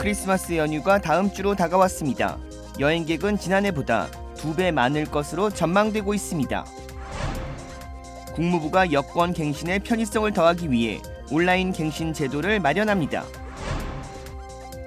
크리스마스 연휴가 다음 주로 다가왔습니다. 여행객은 지난해보다 2배 많을 것으로 전망되고 있습니다. 국무부가 여권 갱신의 편의성을 더하기 위해 온라인 갱신 제도를 마련합니다.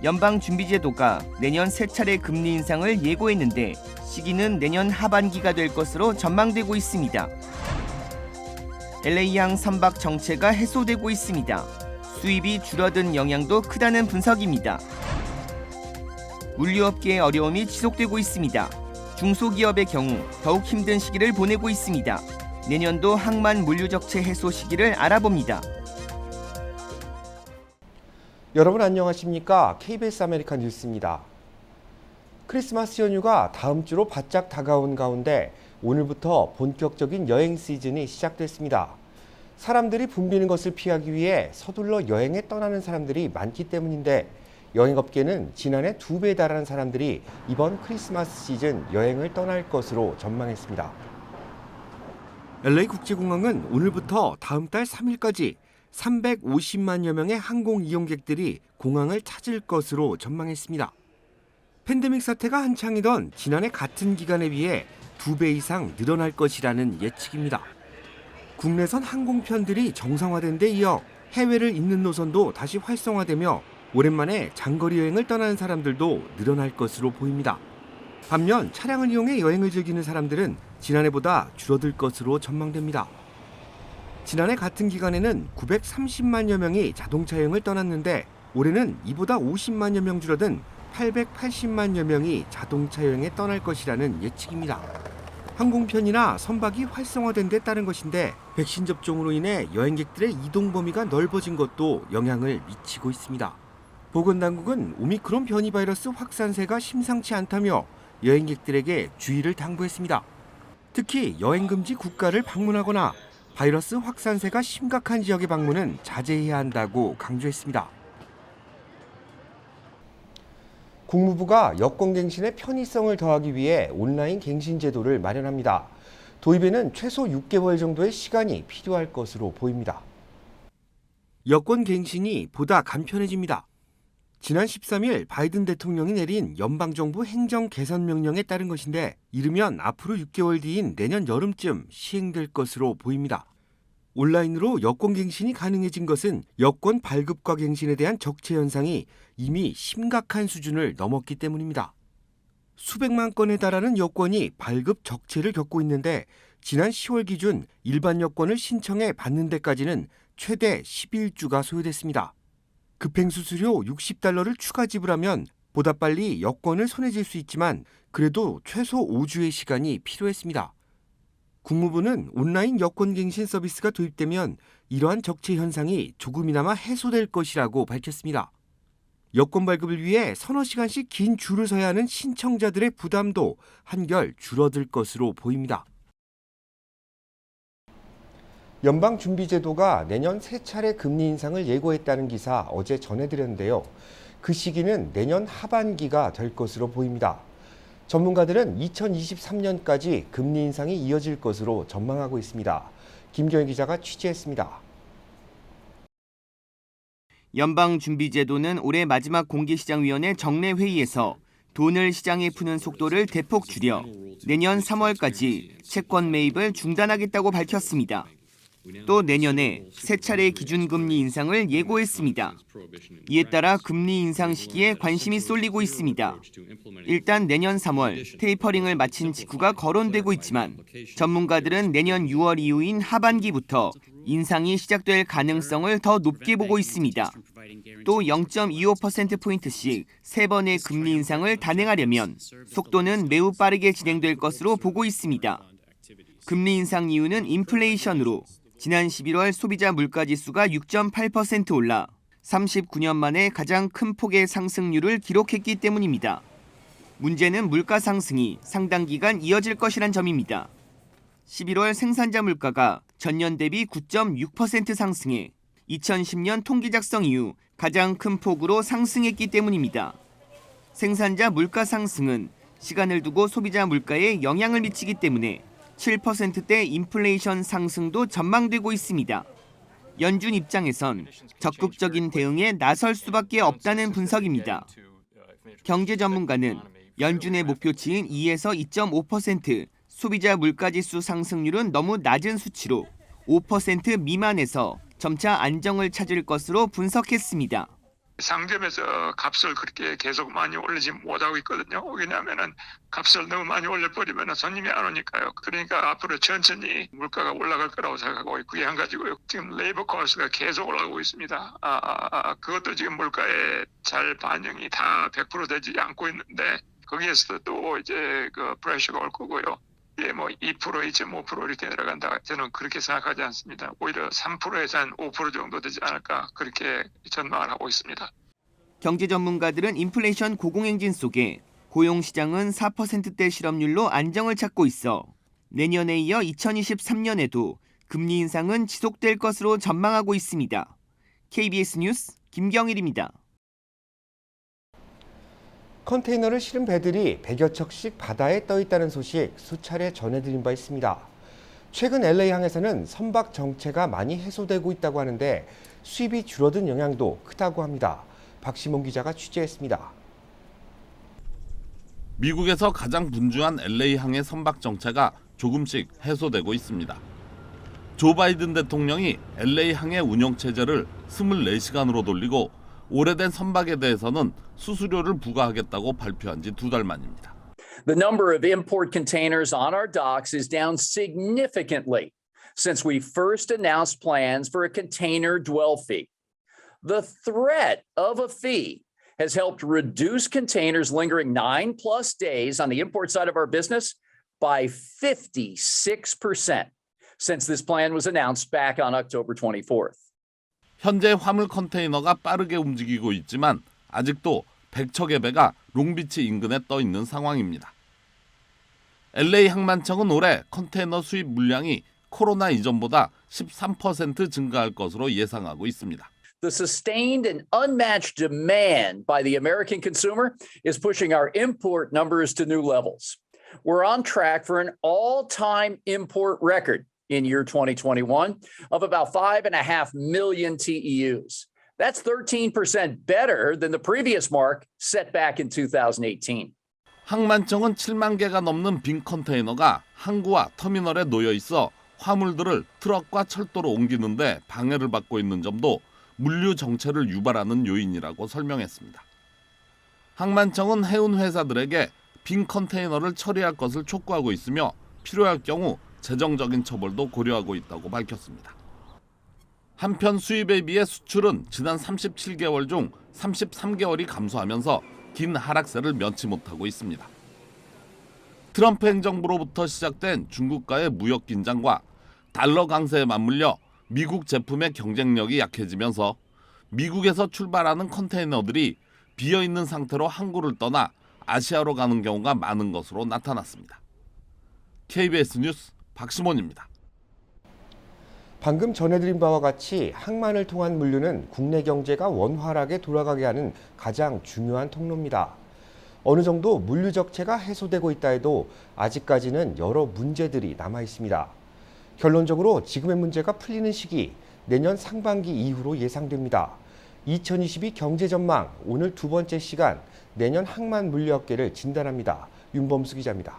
연방준비제도가 내년 3차례 금리 인상을 예고했는데 시기는 내년 하반기가 될 것으로 전망되고 있습니다. LA항 선박 정체가 해소되고 있습니다. 수입이 줄어든 영향도 크다는 분석입니다. 물류업계의 어려움이 지속되고 있습니다. 중소기업의 경우 더욱 힘든 시기를 보내고 있습니다. 내년도 항만 물류 적체 해소 시기를 알아봅니다. 여러분 안녕하십니까? KBS 아메리칸 뉴스입니다. 크리스마스 연휴가 다음 주로 바짝 다가온 가운데 오늘부터 본격적인 여행 시즌이 시작됐습니다. 사람들이 붐비는 것을 피하기 위해 서둘러 여행에 떠나는 사람들이 많기 때문인데 여행업계는 지난해 2배에 달하는 사람들이 이번 크리스마스 시즌 여행을 떠날 것으로 전망했습니다. LA 국제공항은 오늘부터 다음 달 3일까지 350만여 명의 항공 이용객들이 공항을 찾을 것으로 전망했습니다. 팬데믹 사태가 한창이던 지난해 같은 기간에 비해 2배 이상 늘어날 것이라는 예측입니다. 국내선 항공편들이 정상화된 데 이어 해외를 잇는 노선도 다시 활성화되며 오랜만에 장거리 여행을 떠나는 사람들도 늘어날 것으로 보입니다. 반면 차량을 이용해 여행을 즐기는 사람들은 지난해보다 줄어들 것으로 전망됩니다. 지난해 같은 기간에는 930만여 명이 자동차 여행을 떠났는데 올해는 이보다 50만여 명 줄어든 880만여 명이 자동차 여행에 떠날 것이라는 예측입니다. 항공편이나 선박이 활성화된 데 따른 것인데 백신 접종으로 인해 여행객들의 이동 범위가 넓어진 것도 영향을 미치고 있습니다. 보건당국은 오미크론 변이 바이러스 확산세가 심상치 않다며 여행객들에게 주의를 당부했습니다. 특히 여행금지 국가를 방문하거나 바이러스 확산세가 심각한 지역의 방문은 자제해야 한다고 강조했습니다. 국무부가 여권 갱신의 편의성을 더하기 위해 온라인 갱신 제도를 마련합니다. 도입에는 최소 6개월 정도의 시간이 필요할 것으로 보입니다. 여권 갱신이 보다 간편해집니다. 지난 13일 바이든 대통령이 내린 연방정부 행정 개선 명령에 따른 것인데 이르면 앞으로 6개월 뒤인 내년 여름쯤 시행될 것으로 보입니다. 온라인으로 여권 갱신이 가능해진 것은 여권 발급과 갱신에 대한 적체 현상이 이미 심각한 수준을 넘었기 때문입니다. 수백만 건에 달하는 여권이 발급 적체를 겪고 있는데 지난 10월 기준 일반 여권을 신청해 받는 데까지는 최대 11주가 소요됐습니다. 급행수수료 $60를 추가 지불하면 보다 빨리 여권을 손에 쥘 수 있지만 그래도 최소 5주의 시간이 필요했습니다. 국무부는 온라인 여권 갱신 서비스가 도입되면 이러한 적체 현상이 조금이나마 해소될 것이라고 밝혔습니다. 여권 발급을 위해 서너 시간씩 긴 줄을 서야 하는 신청자들의 부담도 한결 줄어들 것으로 보입니다. 연방준비제도가 내년 3차례 금리 인상을 예고했다는 기사 어제 전해드렸는데요. 그 시기는 내년 하반기가 될 것으로 보입니다. 전문가들은 2023년까지 금리 인상이 이어질 것으로 전망하고 있습니다. 김경희 기자가 취재했습니다. 연방준비제도는 올해 마지막 공개시장위원회 정례회의에서 돈을 시장에 푸는 속도를 대폭 줄여 내년 3월까지 채권 매입을 중단하겠다고 밝혔습니다. 또 내년에 3차례 기준금리 인상을 예고했습니다. 이에 따라 금리 인상 시기에 관심이 쏠리고 있습니다. 일단 내년 3월 테이퍼링을 마친 직후가 거론되고 있지만 전문가들은 내년 6월 이후인 하반기부터 인상이 시작될 가능성을 더 높게 보고 있습니다. 또 0.25%포인트씩 3번의 금리 인상을 단행하려면 속도는 매우 빠르게 진행될 것으로 보고 있습니다. 금리 인상 이유는 인플레이션으로 지난 11월 소비자 물가지수가 6.8% 올라 39년 만에 가장 큰 폭의 상승률을 기록했기 때문입니다. 문제는 물가 상승이 상당 기간 이어질 것이란 점입니다. 11월 생산자 물가가 전년 대비 9.6% 상승해 2010년 통계 작성 이후 가장 큰 폭으로 상승했기 때문입니다. 생산자 물가 상승은 시간을 두고 소비자 물가에 영향을 미치기 때문에 7%대 인플레이션 상승도 전망되고 있습니다. 연준 입장에선 적극적인 대응에 나설 수밖에 없다는 분석입니다. 경제 전문가는 연준의 목표치인 2에서 2.5%, 소비자 물가지수 상승률은 너무 낮은 수치로 5% 미만에서 점차 안정을 찾을 것으로 분석했습니다. 상점에서 값을 그렇게 계속 많이 올리지 못하고 있거든요. 왜냐하면은 값을 너무 많이 올려버리면 손님이 안 오니까요. 그러니까 앞으로 천천히 물가가 올라갈 거라고 생각하고 그게 한 가지고요. 지금 레이버 코스트가 계속 올라가고 있습니다. 그것도 지금 물가에 잘 반영이 다 100% 되지 않고 있는데 거기에서도 또 이제 그 프레셔가 올 거고요. 이게 뭐 2%, 2.5% 이렇게 내려간다. 저는 그렇게 생각하지 않습니다. 오히려 3%에서 한 5% 정도 되지 않을까 그렇게 전망을 하고 있습니다. 경제 전문가들은 인플레이션 고공행진 속에 고용시장은 4%대 실업률로 안정을 찾고 있어 내년에 이어 2023년에도 금리 인상은 지속될 것으로 전망하고 있습니다. KBS 뉴스 김경일입니다. 컨테이너를 실은 배들이 100여 척씩 바다에 떠 있다는 소식 수차례 전해드린 바 있습니다. 최근 LA항에서는 선박 정체가 많이 해소되고 있다고 하는데 수입이 줄어든 영향도 크다고 합니다. 박시몬 기자가 취재했습니다. 미국에서 가장 분주한 LA항의 선박 정체가 조금씩 해소되고 있습니다. 조 바이든 대통령이 LA항의 운영 체제를 24시간으로 돌리고 오래된 선박에 대해서는 수수료를 부과하겠다고 발표한 지 2달 만입니다. The number of import containers on our docks is down significantly since we first announced plans for a container dwell fee. The threat of a fee has helped reduce containers lingering 9+ days on the import side of our business by 56% since this plan was announced back on October 24th. 현재 화물 컨테이너가 빠르게 움직이고 있지만 아직도 100척의 배가 롱비치 인근에 떠 있는 상황입니다. LA 항만청은 올해 컨테이너 수입 물량이 코로나 이전보다 13% 증가할 것으로 예상하고 있습니다. The sustained and unmatched demand by the American consumer is pushing our import numbers to new levels. We're on track for an all-time import record in year 2021 of about 5.5 million TEUs. That's 13% better than the previous mark set back in 2018. 항만청은 7만 개가 넘는 빈 컨테이너가 항구와 터미널에 놓여 있어 화물들을 트럭과 철도로 옮기는데 방해를 받고 있는 점도 물류 정체를 유발하는 요인이라고 설명했습니다. 항만청은 해운 회사들에게 빈 컨테이너를 처리할 것을 촉구하고 있으며 필요할 경우 재정적인 처벌도 고려하고 있다고 밝혔습니다. 한편 수입에 비해 수출은 지난 37개월 중 33개월이 감소하면서 긴 하락세를 면치 못하고 있습니다. 트럼프 행정부로부터 시작된 중국과의 무역 긴장과 달러 강세에 맞물려 미국 제품의 경쟁력이 약해지면서 미국에서 출발하는 컨테이너들이 비어있는 상태로 항구를 떠나 아시아로 가는 경우가 많은 것으로 나타났습니다. KBS 뉴스 박시몬입니다. 방금 전해드린 바와 같이 항만을 통한 물류는 국내 경제가 원활하게 돌아가게 하는 가장 중요한 통로입니다. 어느 정도 물류 적체가 해소되고 있다 해도 아직까지는 여러 문제들이 남아 있습니다. 결론적으로 지금의 문제가 풀리는 시기 내년 상반기 이후로 예상됩니다. 2022 경제 전망 오늘 두 번째 시간 내년 항만 물류 업계를 진단합니다. 윤범수 기자입니다.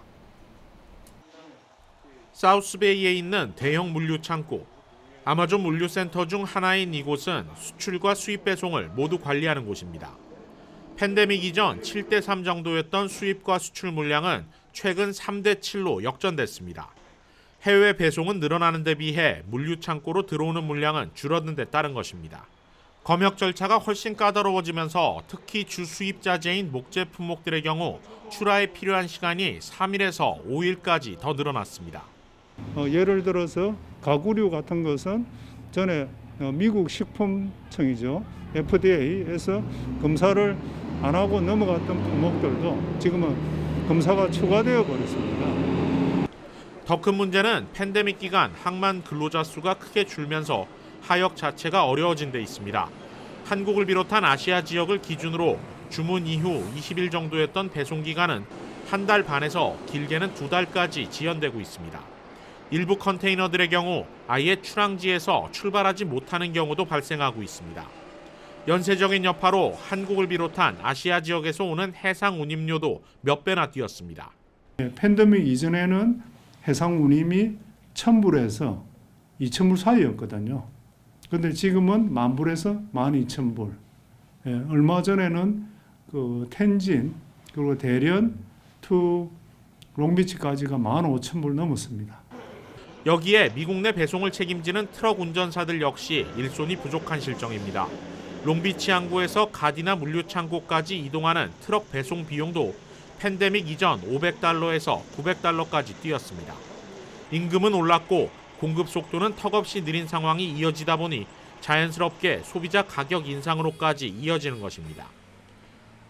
사우스베이에 있는 대형 물류 창고. 아마존 물류센터 중 하나인 이곳은 수출과 수입 배송을 모두 관리하는 곳입니다. 팬데믹 이전 7대3 정도였던 수입과 수출 물량은 최근 3대7로 역전됐습니다. 해외 배송은 늘어나는 데 비해 물류 창고로 들어오는 물량은 줄어든 데 따른 것입니다. 검역 절차가 훨씬 까다로워지면서 특히 주 수입자재인 목재 품목들의 경우 출하에 필요한 시간이 3일에서 5일까지 더 늘어났습니다. 예를 들어서 가구류 같은 것은 전에 미국 식품청이죠. FDA에서 검사를 안 하고 넘어갔던 품목들도 지금은 검사가 추가되어 버렸습니다. 더 큰 문제는 팬데믹 기간 항만 근로자 수가 크게 줄면서 하역 자체가 어려워진 데 있습니다. 한국을 비롯한 아시아 지역을 기준으로 주문 이후 20일 정도였던 배송 기간은 한 달 반에서 길게는 2달까지 지연되고 있습니다. 일부 컨테이너들의 경우 아예 출항지에서 출발하지 못하는 경우도 발생하고 있습니다. 연쇄적인 여파로 한국을 비롯한 아시아 지역에서 오는 해상 운임료도 몇 배나 뛰었습니다. 팬데믹 이전에는 해상 운임이 1,000불에서 2,000불 사이였거든요. 그런데 지금은 10,000불에서 12,000불. 얼마 전에는 그 텐진 그리고 대련 투 롱비치까지가 15,000불 넘었습니다. 여기에 미국 내 배송을 책임지는 트럭 운전사들 역시 일손이 부족한 실정입니다. 롱비치 항구에서 가디나 물류 창고까지 이동하는 트럭 배송 비용도 팬데믹 이전 $500에서 $900까지 뛰었습니다. 임금은 올랐고 공급 속도는 턱없이 느린 상황이 이어지다 보니 자연스럽게 소비자 가격 인상으로까지 이어지는 것입니다.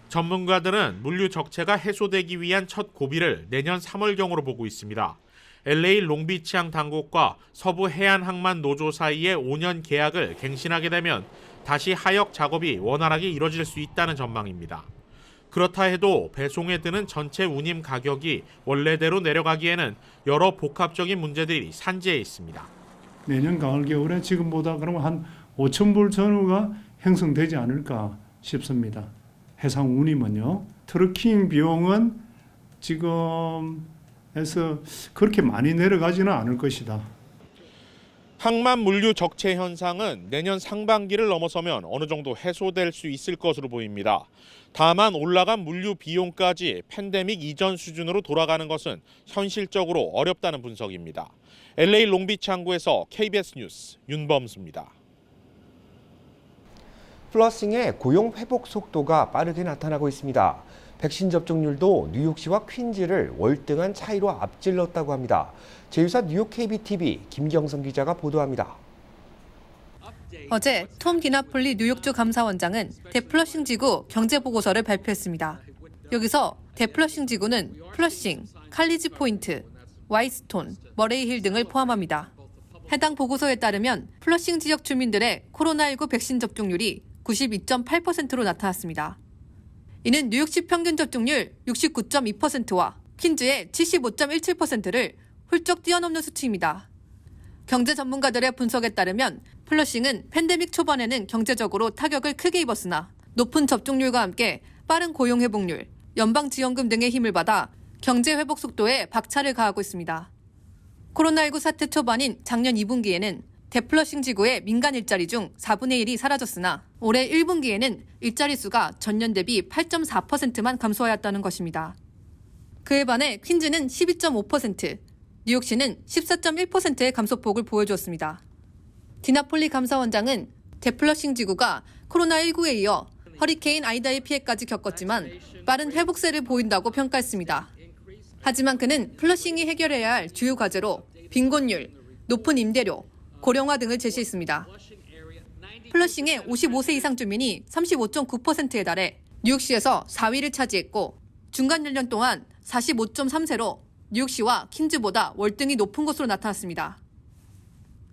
전문가들은 물류 적체가 해소되기 위한 첫 고비를 내년 3월경으로 보고 있습니다. LA 롱비치항 당국과 서부 해안항만 노조 사이의 5년 계약을 갱신하게 되면 다시 하역 작업이 원활하게 이뤄질 수 있다는 전망입니다. 그렇다 해도 배송에 드는 전체 운임 가격이 원래대로 내려가기에는 여러 복합적인 문제들이 산재해 있습니다. 내년 가을 겨울에 지금보다 그러면 한 5,000불 전후가 형성되지 않을까 싶습니다. 해상 운임은요. 트러킹 비용은 지금에서 그렇게 많이 내려가지는 않을 것이다. 항만 물류 적체 현상은 내년 상반기를 넘어서면 어느 정도 해소될 수 있을 것으로 보입니다. 다만 올라간 물류 비용까지 팬데믹 이전 수준으로 돌아가는 것은 현실적으로 어렵다는 분석입니다. LA 롱비치 항구에서 KBS 뉴스 윤범수입니다. 플러싱의 고용 회복 속도가 빠르게 나타나고 있습니다. 백신 접종률도 뉴욕시와 퀸즈를 월등한 차이로 앞질렀다고 합니다. 제2사 뉴욕 KBTV 김경선 기자가 보도합니다. 어제 톰 디나폴리 뉴욕주 감사원장은 데플러싱 지구 경제보고서를 발표했습니다. 여기서 데플러싱 지구는 플러싱, 칼리지 포인트, 와이스톤, 머레이힐 등을 포함합니다. 해당 보고서에 따르면 플러싱 지역 주민들의 코로나19 백신 접종률이 92.8%로 나타났습니다. 이는 뉴욕시 평균 접종률 69.2%와 퀸즈의 75.17%를 훌쩍 뛰어넘는 수치입니다. 경제 전문가들의 분석에 따르면 플러싱은 팬데믹 초반에는 경제적으로 타격을 크게 입었으나 높은 접종률과 함께 빠른 고용 회복률, 연방지원금 등의 힘을 받아 경제 회복 속도에 박차를 가하고 있습니다. 코로나19 사태 초반인 작년 2분기에는 데플러싱 지구의 민간 일자리 중 4분의 1이 사라졌으나 올해 1분기에는 일자리 수가 전년 대비 8.4%만 감소하였다는 것입니다. 그에 반해 퀸즈는 12.5%, 뉴욕시는 14.1%의 감소폭을 보여주었습니다. 디나폴리 감사원장은 데플러싱 지구가 코로나19에 이어 허리케인 아이다의 피해까지 겪었지만 빠른 회복세를 보인다고 평가했습니다. 하지만 그는 플러싱이 해결해야 할 주요 과제로 빈곤율, 높은 임대료, 고령화 등을 제시했습니다. 플러싱의 55세 이상 주민이 35.9%에 달해 뉴욕시에서 4위를 차지했고 중간 연령 또한 45.3세로 뉴욕시와 퀸즈보다 월등히 높은 것으로 나타났습니다.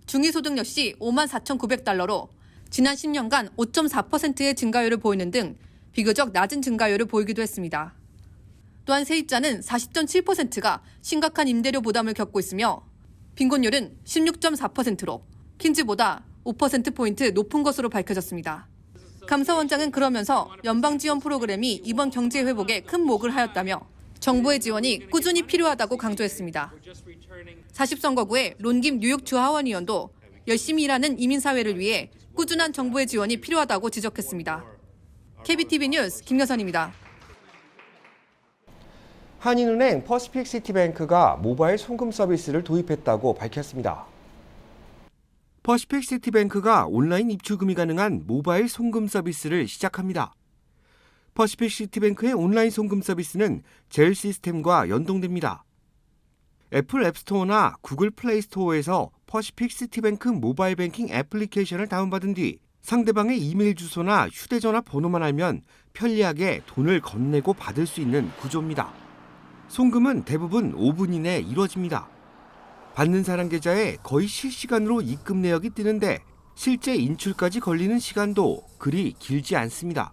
중위소득 역시 $54,900로 지난 10년간 5.4%의 증가율을 보이는 등 비교적 낮은 증가율을 보이기도 했습니다. 또한 세입자는 40.7%가 심각한 임대료 부담을 겪고 있으며 빈곤율은 16.4%로 퀸즈보다 5%포인트 높은 것으로 밝혀졌습니다. 감사원장은 그러면서 연방지원 프로그램이 이번 경제 회복에 큰 목을 하였다며 정부의 지원이 꾸준히 필요하다고 강조했습니다. 40선거구의 론김 뉴욕 주하원의원도 열심히 일하는 이민사회를 위해 꾸준한 정부의 지원이 필요하다고 지적했습니다. KBTV 뉴스 김여선입니다. 한인은행 퍼시픽시티뱅크가 모바일 송금 서비스를 도입했다고 밝혔습니다. 퍼시픽시티뱅크가 온라인 입출금이 가능한 모바일 송금 서비스를 시작합니다. 퍼시픽시티뱅크의 온라인 송금 서비스는 젤 시스템과 연동됩니다. 애플 앱스토어나 구글 플레이스토어에서 퍼시픽시티뱅크 모바일 뱅킹 애플리케이션을 다운받은 뒤 상대방의 이메일 주소나 휴대전화 번호만 알면 편리하게 돈을 건네고 받을 수 있는 구조입니다. 송금은 대부분 5분 이내에 이루어집니다. 받는 사람 계좌에 거의 실시간으로 입금 내역이 뜨는데 실제 인출까지 걸리는 시간도 그리 길지 않습니다.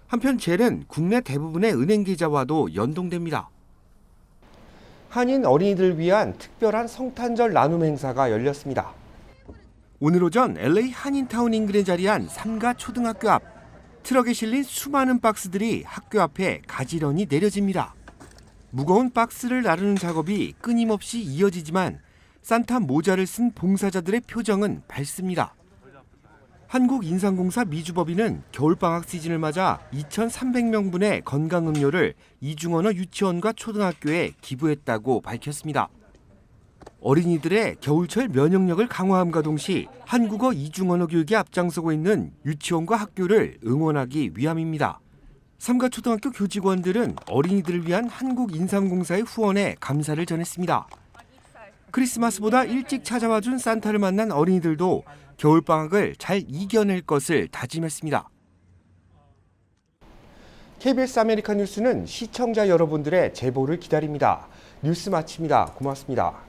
한편 젤은 국내 대부분의 은행 계좌와도 연동됩니다. 한인 어린이들을 위한 특별한 성탄절 나눔 행사가 열렸습니다. 오늘 오전 LA 한인타운 인근에 자리한 삼가 초등학교 앞. 트럭에 실린 수많은 박스들이 학교 앞에 가지런히 내려집니다. 무거운 박스를 나르는 작업이 끊임없이 이어지지만 산타 모자를 쓴 봉사자들의 표정은 밝습니다. 한국인상공사 미주법인은 겨울방학 시즌을 맞아 2,300명분의 건강음료를 이중언어 유치원과 초등학교에 기부했다고 밝혔습니다. 어린이들의 겨울철 면역력을 강화함과 동시에 한국어 이중언어 교육에 앞장서고 있는 유치원과 학교를 응원하기 위함입니다. 삼가초등학교 교직원들은 어린이들을 위한 한국인상공사의 후원에 감사를 전했습니다. 크리스마스보다 일찍 찾아와준 산타를 만난 어린이들도 겨울방학을 잘 이겨낼 것을 다짐했습니다. KBS 아메리칸 뉴스는 시청자 여러분들의 제보를 기다립니다. 뉴스 마칩니다. 고맙습니다.